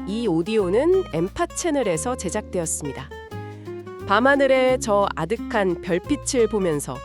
이 오디오는 엠파 채널에서 제작되었습니다. 밤하늘의 저 아득한 별빛을 보면서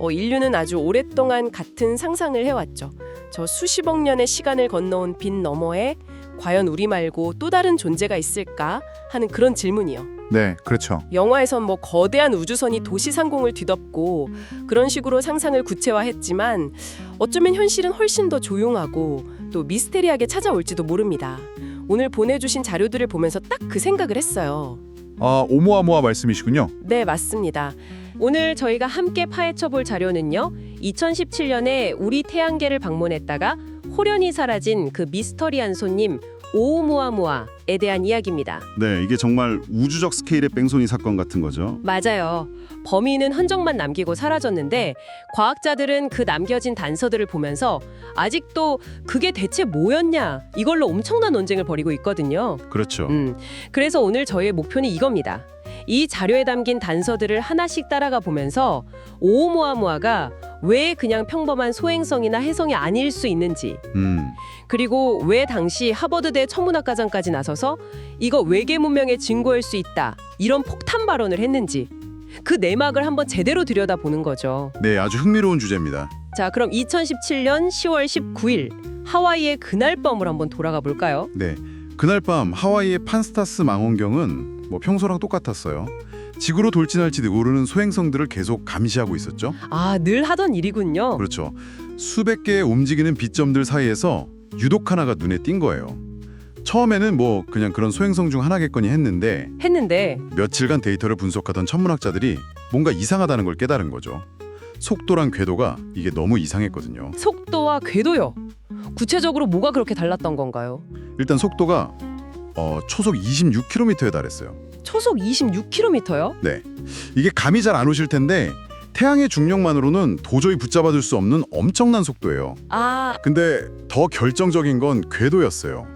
인류는 아주 오랫동안 같은 상상을 해왔죠. 저 수십억 년의 시간을 건너온 빛 너머에 과연 우리 말고 또 다른 존재가 있을까 하는 그런 질문이요. 네, 그렇죠. 영화에선 거대한 우주선이 도시 상공을 뒤덮고 그런 식으로 상상을 구체화했지만 어쩌면 현실은 훨씬 더 조용하고 또 미스테리하게 찾아올지도 모릅니다. 오늘 보내주신 자료들을 보면서 딱 그 생각을 했어요. 아, 오모아모아 말씀이시군요. 네, 맞습니다. 오늘 저희가 함께 파헤쳐 볼 자료는요. 2017년에 우리 태양계를 방문했다가 호련히 사라진 그 미스터리한 손님 오umuamua 에 대한 이야기입니다. 네, 이게 정말 우주적 스케일의 뺑소니 사건 같은 거죠. 맞아요. 범인은 흔적만 남기고 사라졌는데 과학자들은 그 남겨진 단서들을 보면서 아직도 그게 대체 뭐였냐 이걸로 엄청난 논쟁을 벌이고 있거든요. 그렇죠. 그래서 오늘 저희의 목표는 이겁니다. 이 자료에 담긴 단서들을 하나씩 따라가 보면서 오umuamua가 왜 그냥 평범한 소행성이나 해성이 아닐 수 있는지, 그리고 왜 당시 하버드대 천문학과장까지 나서서 이거 외계 문명의 증거일 수 있다 이런 폭탄 발언을 했는지 그 내막을 한번 제대로 들여다보는 거죠. 네, 아주 흥미로운 주제입니다. 자, 그럼 2017년 10월 19일 하와이의 그날 밤을 한번 돌아가 볼까요? 네, 그날 밤 하와이의 판스타스 망원경은 평소랑 똑같았어요. 지구로 돌진할지 모르는 소행성들을 계속 감시하고 있었죠. 아, 늘 하던 일이군요. 그렇죠. 수백 개의 움직이는 빛점들 사이에서 유독 하나가 눈에 띈 거예요. 처음에는 그냥 그런 소행성 중 하나겠거니 했는데 며칠간 데이터를 분석하던 천문학자들이 뭔가 이상하다는 걸 깨달은 거죠. 속도랑 궤도가 이게 너무 이상했거든요. 속도와 궤도요? 구체적으로 뭐가 그렇게 달랐던 건가요? 일단 속도가 초속 26km에 달했어요. 초속 26km요? 네, 이게 감이 잘 안 오실 텐데 태양의 중력만으로는 도저히 붙잡아둘 수 없는 엄청난 속도예요. 아, 근데 더 결정적인 건 궤도였어요.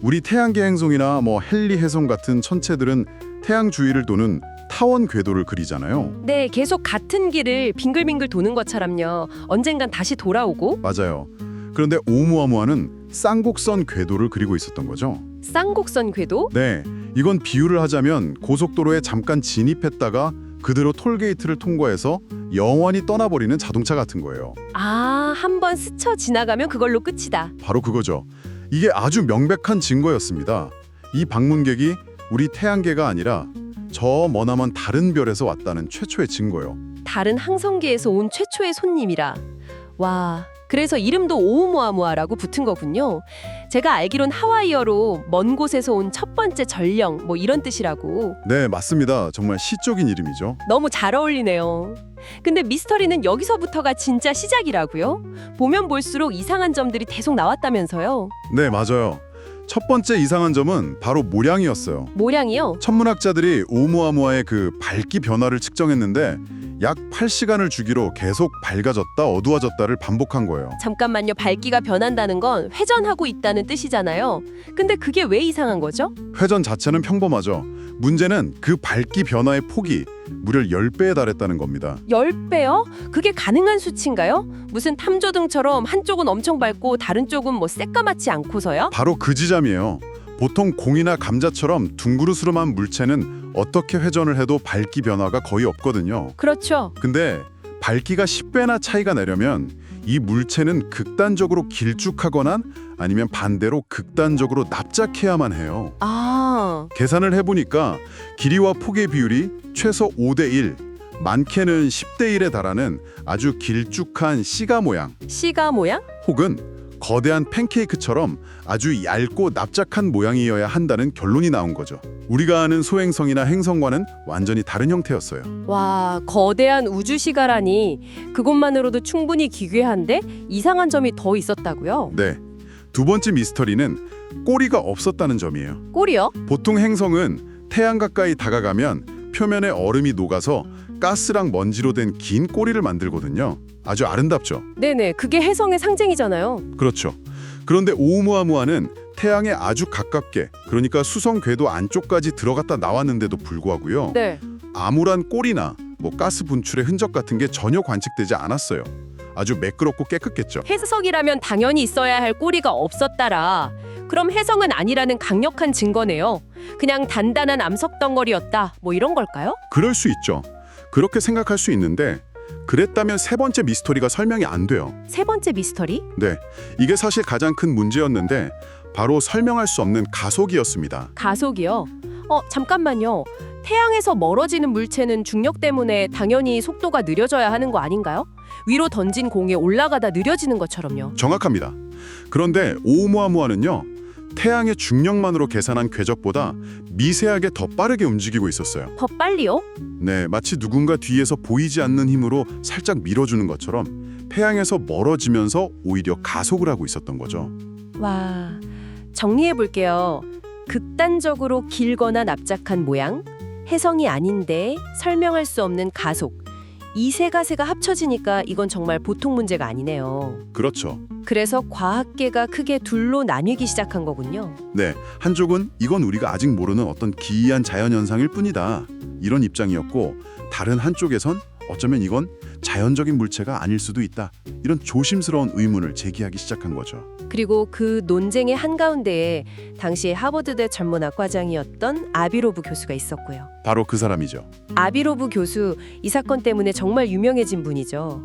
우리 태양계 행성이나 헨리 해성 같은 천체들은 태양 주위를 도는 타원 궤도를 그리잖아요. 네, 계속 같은 길을 빙글빙글 도는 것처럼요. 언젠간 다시 돌아오고. 맞아요. 그런데 오umuamua는 쌍곡선 궤도를 그리고 있었던 거죠. 쌍곡선 궤도? 네, 이건 비유를 하자면 고속도로에 잠깐 진입했다가 그대로 톨게이트를 통과해서 영원히 떠나버리는 자동차 같은 거예요. 아, 한번 스쳐 지나가면 그걸로 끝이다. 바로 그거죠. 이게 아주 명백한 증거였습니다. 이 방문객이 우리 태양계가 아니라 저 머나먼 다른 별에서 왔다는 최초의 증거요. 다른 항성계에서 온 최초의 손님이라. 와, 그래서 이름도 오umuamua라고 붙은 거군요. 제가 알기론 하와이어로 먼 곳에서 온 첫 번째 전령 이런 뜻이라고. 네, 맞습니다. 정말 시적인 이름이죠. 너무 잘 어울리네요. 근데 미스터리는 여기서부터가 진짜 시작이라고요? 보면 볼수록 이상한 점들이 계속 나왔다면서요. 네, 맞아요. 첫 번째 이상한 점은 바로 모량이었어요. 모량이요? 천문학자들이 오umuamua의 그 밝기 변화를 측정했는데 약 8시간을 주기로 계속 밝아졌다 어두워졌다를 반복한 거예요. 잠깐만요. 밝기가 변한다는 건 회전하고 있다는 뜻이잖아요. 근데 그게 왜 이상한 거죠? 회전 자체는 평범하죠. 문제는 그 밝기 변화의 폭이 무려 10배에 달했다는 겁니다. 10배요? 그게 가능한 수치인가요? 무슨 탐조등처럼 한쪽은 엄청 밝고 다른 쪽은 새까맣지 않고서요? 바로 그 지점이에요. 보통 공이나 감자처럼 둥그르스름한 물체는 어떻게 회전을 해도 밝기 변화가 거의 없거든요. 그렇죠. 근데 밝기가 10배나 차이가 나려면 이 물체는 극단적으로 길쭉하거나 아니면 반대로 극단적으로 납작해야만 해요. 아, 계산을 해보니까 길이와 폭의 비율이 최소 5대1, 많게는 10대1에 달하는 아주 길쭉한 시가 모양 시가 모양? 혹은 거대한 팬케이크처럼 아주 얇고 납작한 모양이어야 한다는 결론이 나온 거죠. 우리가 아는 소행성이나 행성과는 완전히 다른 형태였어요. 와, 거대한 우주시가라니 그것만으로도 충분히 기괴한데 이상한 점이 더 있었다고요? 네, 두 번째 미스터리는 꼬리가 없었다는 점이에요. 꼬리요? 보통 행성은 태양 가까이 다가가면 표면에 얼음이 녹아서 가스랑 먼지로 된 긴 꼬리를 만들거든요. 아주 아름답죠. 네네, 그게 해성의 상징이잖아요. 그렇죠. 그런데 오umuamua는 태양에 아주 가깝게, 그러니까 수성 궤도 안쪽까지 들어갔다 나왔는데도 불구하고요. 네. 암울한 꼬리나 가스 분출의 흔적 같은 게 전혀 관측되지 않았어요. 아주 매끄럽고 깨끗했죠. 해석이라면 당연히 있어야 할 꼬리가 없었다라. 그럼 혜성은 아니라는 강력한 증거네요. 그냥 단단한 암석 덩어리였다. 뭐 이런 걸까요? 그럴 수 있죠. 그렇게 생각할 수 있는데 그랬다면 세 번째 미스터리가 설명이 안 돼요. 세 번째 미스터리? 네, 이게 사실 가장 큰 문제였는데 바로 설명할 수 없는 가속이었습니다. 가속이요? 잠깐만요. 태양에서 멀어지는 물체는 중력 때문에 당연히 속도가 느려져야 하는 거 아닌가요? 위로 던진 공에 올라가다 느려지는 것처럼요. 정확합니다. 그런데 오umu아무아는요, 태양의 중력만으로 계산한 궤적보다 미세하게 더 빠르게 움직이고 있었어요. 더 빨리요? 네, 마치 누군가 뒤에서 보이지 않는 힘으로 살짝 밀어주는 것처럼 태양에서 멀어지면서 오히려 가속을 하고 있었던 거죠. 와, 정리해 볼게요. 극단적으로 길거나 납작한 모양, 혜성이 아닌데 설명할 수 없는 가속. 이 세 가지가 합쳐지니까 이건 정말 보통 문제가 아니네요. 그렇죠. 그래서 과학계가 크게 둘로 나뉘기 시작한 거군요. 네, 한쪽은 이건 우리가 아직 모르는 어떤 기이한 자연현상일 뿐이다, 이런 입장이었고, 다른 한쪽에선 어쩌면 이건 자연적인 물체가 아닐 수도 있다, 이런 조심스러운 의문을 제기하기 시작한 거죠. 그리고 그 논쟁의 한가운데에 당시 하버드대 천문학 과장이었던 아비로브 교수가 있었고요. 바로 그 사람이죠. 아비로브 교수, 이 사건 때문에 정말 유명해진 분이죠.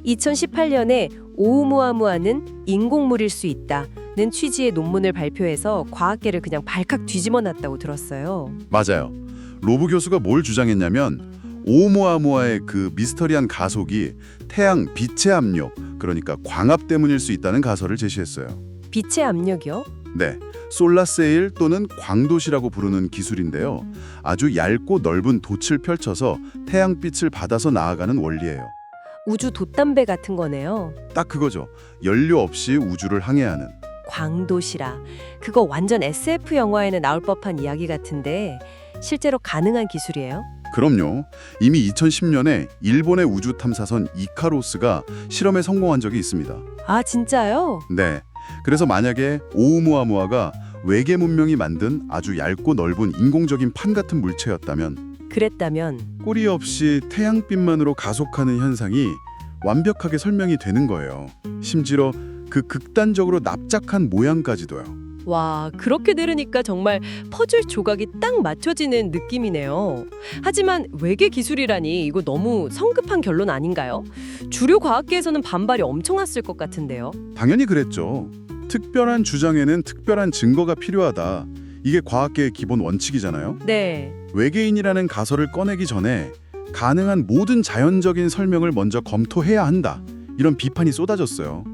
2018년에 오umu아무아는 인공물일 수 있다는 취지의 논문을 발표해서 과학계를 그냥 발칵 뒤집어 놨다고 들었어요. 맞아요. 로브 교수가 뭘 주장했냐면 오umu아무아의 그 미스터리한 가속이 태양 빛의 압력, 그러니까 광합 때문일 수 있다는 가설을 제시했어요. 빛의 압력이요? 네, 솔라세일 또는 광도시라고 부르는 기술인데요. 아주 얇고 넓은 돛을 펼쳐서 태양빛을 받아서 나아가는 원리예요. 우주 돛담배 같은 거네요. 딱 그거죠. 연료 없이 우주를 항해하는. 광도시라. 그거 완전 SF 영화에는 나올 법한 이야기 같은데 실제로 가능한 기술이에요? 그럼요. 이미 2010년에 일본의 우주 탐사선 이카로스가 실험에 성공한 적이 있습니다. 아, 진짜요? 네. 그래서 만약에 오umu아무아가 외계 문명이 만든 아주 얇고 넓은 인공적인 판 같은 물체였다면, 그랬다면 꼬리 없이 태양빛만으로 가속하는 현상이 완벽하게 설명이 되는 거예요. 심지어 그 극단적으로 납작한 모양까지도요. 와, 그렇게 들으니까 정말 퍼즐 조각이 딱 맞춰지는 느낌이네요. 하지만 외계 기술이라니 이거 너무 성급한 결론 아닌가요? 주류 과학계에서는 반발이 엄청 왔을 것 같은데요. 당연히 그랬죠. 특별한 주장에는 특별한 증거가 필요하다. 이게 과학계의 기본 원칙이잖아요. 네. 외계인이라는 가설을 꺼내기 전에 가능한 모든 자연적인 설명을 먼저 검토해야 한다, 이런 비판이 쏟아졌어요.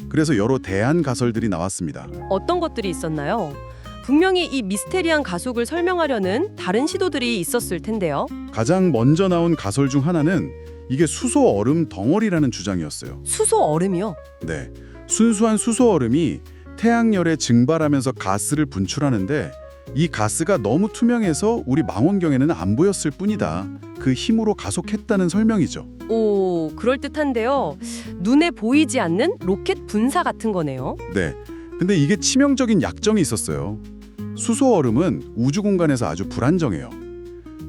그래서 여러 대안 가설들이 나왔습니다. 어떤 것들이 있었나요? 분명히 이 미스테리한 가속을 설명하려는 다른 시도들이 있었을 텐데요. 가장 먼저 나온 가설 중 하나는 이게 수소 얼음 덩어리라는 주장이었어요. 수소 얼음이요? 네, 순수한 수소 얼음이 태양열에 증발하면서 가스를 분출하는데 이 가스가 너무 투명해서 우리 망원경에는 안 보였을 뿐이다. 그 힘으로 가속했다는 설명이죠. 오, 그럴듯한데요. 눈에 보이지 않는 로켓 분사 같은 거네요. 네, 근데 이게 치명적인 약점이 있었어요. 수소 얼음은 우주 공간에서 아주 불안정해요.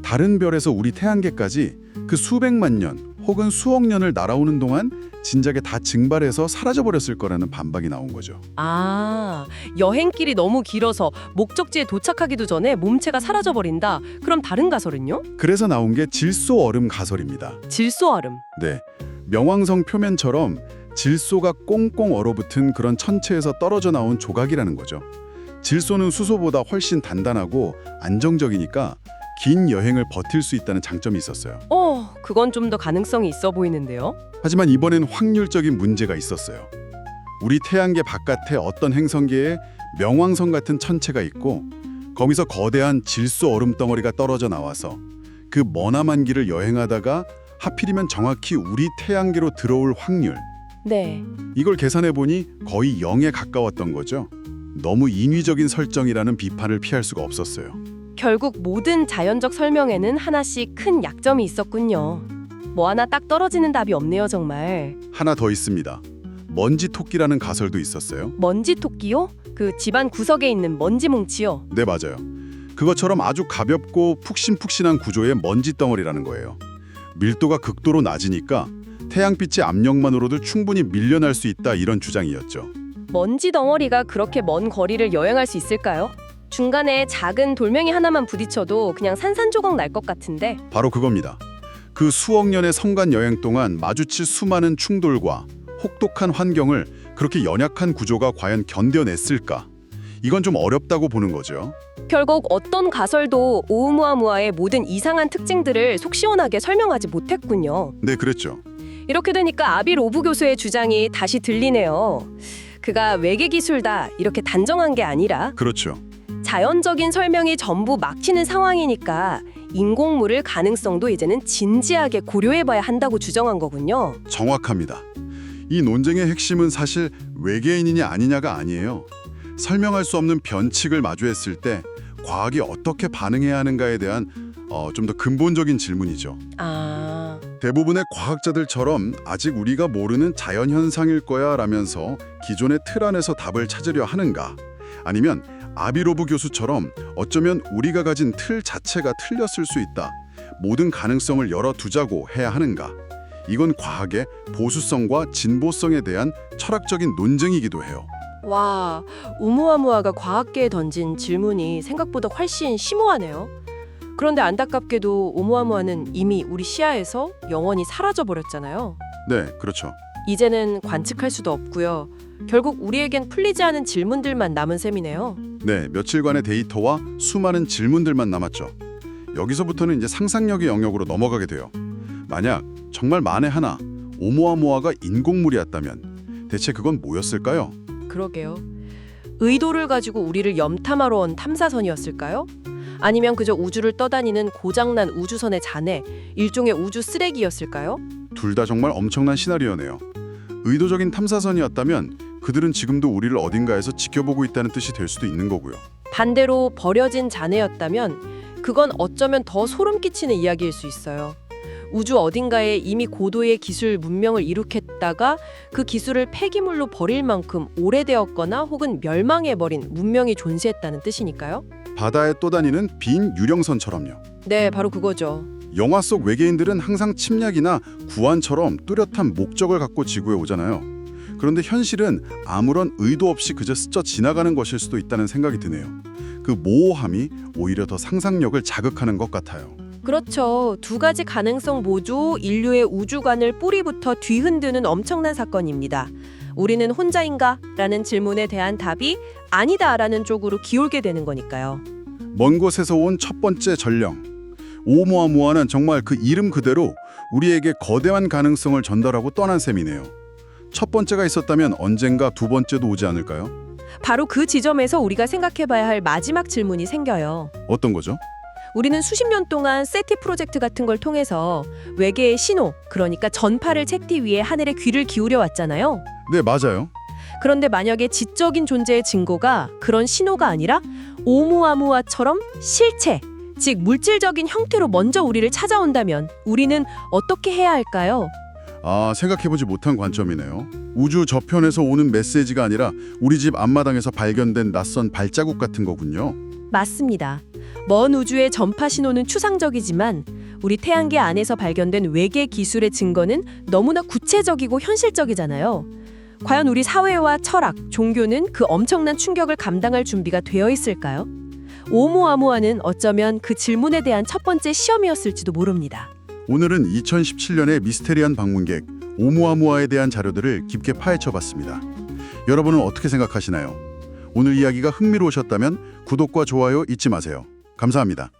다른 별에서 우리 태양계까지 그 수백만 년 혹은 수억 년을 날아오는 동안 진작에 다 증발해서 사라져버렸을 거라는 반박이 나온 거죠. 아, 여행길이 너무 길어서 목적지에 도착하기도 전에 몸체가 사라져버린다. 그럼 다른 가설은요? 그래서 나온 게 질소 얼음 가설입니다. 질소 얼음. 네, 명왕성 표면처럼 질소가 꽁꽁 얼어붙은 그런 천체에서 떨어져 나온 조각이라는 거죠. 질소는 수소보다 훨씬 단단하고 안정적이니까 긴 여행을 버틸 수 있다는 장점이 있었어요. 그건 좀 더 가능성이 있어 보이는데요. 하지만 이번엔 확률적인 문제가 있었어요. 우리 태양계 바깥에 어떤 행성계에 명왕성 같은 천체가 있고 거기서 거대한 질소 얼음 덩어리가 떨어져 나와서 그 머나먼 길을 여행하다가 하필이면 정확히 우리 태양계로 들어올 확률, 네. 이걸 계산해 보니 거의 0에 가까웠던 거죠. 너무 인위적인 설정이라는 비판을 피할 수가 없었어요. 결국 모든 자연적 설명에는 하나씩 큰 약점이 있었군요. 뭐 하나 딱 떨어지는 답이 없네요, 정말. 하나 더 있습니다. 먼지 토끼라는 가설도 있었어요. 먼지 토끼요? 그 집안 구석에 있는 먼지 뭉치요. 네, 맞아요. 그것처럼 아주 가볍고 푹신푹신한 구조의 먼지 덩어리라는 거예요. 밀도가 극도로 낮으니까 태양빛의 압력만으로도 충분히 밀려날 수 있다, 이런 주장이었죠. 먼지 덩어리가 그렇게 먼 거리를 여행할 수 있을까요? 중간에 작은 돌멩이 하나만 부딪혀도 그냥 산산조각 날 것 같은데. 바로 그겁니다. 그 수억 년의 성간 여행 동안 마주칠 수많은 충돌과 혹독한 환경을 그렇게 연약한 구조가 과연 견뎌냈을까? 이건 좀 어렵다고 보는 거죠. 결국 어떤 가설도 오umu아무아의 모든 이상한 특징들을 속 시원하게 설명하지 못했군요. 네, 그랬죠. 이렇게 되니까 아비 로브 교수의 주장이 다시 들리네요. 그가 외계 기술다 이렇게 단정한 게 아니라 그렇죠. 자연적인 설명이 전부 막히는 상황이니까 인공물을 가능성도 이제는 진지하게 고려해봐야 한다고 주장한 거군요. 정확합니다. 이 논쟁의 핵심은 사실 외계인이냐 아니냐가 아니에요. 설명할 수 없는 변칙을 마주했을 때 과학이 어떻게 반응해야 하는가에 대한 좀 더 근본적인 질문이죠. 아, 대부분의 과학자들처럼 아직 우리가 모르는 자연현상일 거야 라면서 기존의 틀 안에서 답을 찾으려 하는가? 아니면 아비로브 교수처럼 어쩌면 우리가 가진 틀 자체가 틀렸을 수 있다. 모든 가능성을 열어두자고 해야 하는가? 이건 과학의 보수성과 진보성에 대한 철학적인 논쟁이기도 해요. 와, 우무아무아가 과학계에 던진 질문이 생각보다 훨씬 심오하네요. 그런데 안타깝게도 오umu아무아는 이미 우리 시야에서 영원히 사라져버렸잖아요. 네, 그렇죠. 이제는 관측할 수도 없고요. 결국 우리에겐 풀리지 않은 질문들만 남은 셈이네요. 네, 며칠간의 데이터와 수많은 질문들만 남았죠. 여기서부터는 이제 상상력의 영역으로 넘어가게 돼요. 만약 정말 만에 하나 오umu아무아가 인공물이었다면 대체 그건 뭐였을까요? 그러게요. 의도를 가지고 우리를 염탐하러 온 탐사선이었을까요? 아니면 그저 우주를 떠다니는 고장난 우주선의 잔해, 일종의 우주 쓰레기였을까요? 둘 다 정말 엄청난 시나리오네요. 의도적인 탐사선이었다면 그들은 지금도 우리를 어딘가에서 지켜보고 있다는 뜻이 될 수도 있는 거고요. 반대로 버려진 잔해였다면 그건 어쩌면 더 소름 끼치는 이야기일 수 있어요. 우주 어딘가에 이미 고도의 기술 문명을 이룩했다가 그 기술을 폐기물로 버릴 만큼 오래되었거나 혹은 멸망해버린 문명이 존재했다는 뜻이니까요. 바다에 떠다니는 빈 유령선처럼요. 네, 바로 그거죠. 영화 속 외계인들은 항상 침략이나 구원처럼 뚜렷한 목적을 갖고 지구에 오잖아요. 그런데 현실은 아무런 의도 없이 그저 스쳐 지나가는 것일 수도 있다는 생각이 드네요. 그 모호함이 오히려 더 상상력을 자극하는 것 같아요. 그렇죠. 두 가지 가능성 모두 인류의 우주관을 뿌리부터 뒤흔드는 엄청난 사건입니다. 우리는 혼자인가? 라는 질문에 대한 답이 아니다라는 쪽으로 기울게 되는 거니까요. 먼 곳에서 온 첫 번째 전령. 오umu아무아는 정말 그 이름 그대로 우리에게 거대한 가능성을 전달하고 떠난 셈이네요. 첫 번째가 있었다면 언젠가 두 번째도 오지 않을까요? 바로 그 지점에서 우리가 생각해봐야 할 마지막 질문이 생겨요. 어떤 거죠? 우리는 수십 년 동안 세티 프로젝트 같은 걸 통해서 외계의 신호, 그러니까 전파를 채티 위해 하늘에 귀를 기울여 왔잖아요. 네, 맞아요. 그런데 만약에 지적인 존재의 증거가 그런 신호가 아니라 오umu아무아처럼 실체, 즉 물질적인 형태로 먼저 우리를 찾아온다면 우리는 어떻게 해야 할까요? 생각해보지 못한 관점이네요. 우주 저편에서 오는 메시지가 아니라 우리 집 앞마당에서 발견된 낯선 발자국 같은 거군요. 맞습니다. 먼 우주의 전파 신호는 추상적이지만 우리 태양계 안에서 발견된 외계 기술의 증거는 너무나 구체적이고 현실적이잖아요. 과연 우리 사회와 철학, 종교는 그 엄청난 충격을 감당할 준비가 되어 있을까요? 오umu아무아는 어쩌면 그 질문에 대한 첫 번째 시험이었을지도 모릅니다. 오늘은 2017년의 미스테리한 방문객 오umu아무아에 대한 자료들을 깊게 파헤쳐봤습니다. 여러분은 어떻게 생각하시나요? 오늘 이야기가 흥미로우셨다면 구독과 좋아요 잊지 마세요. 감사합니다.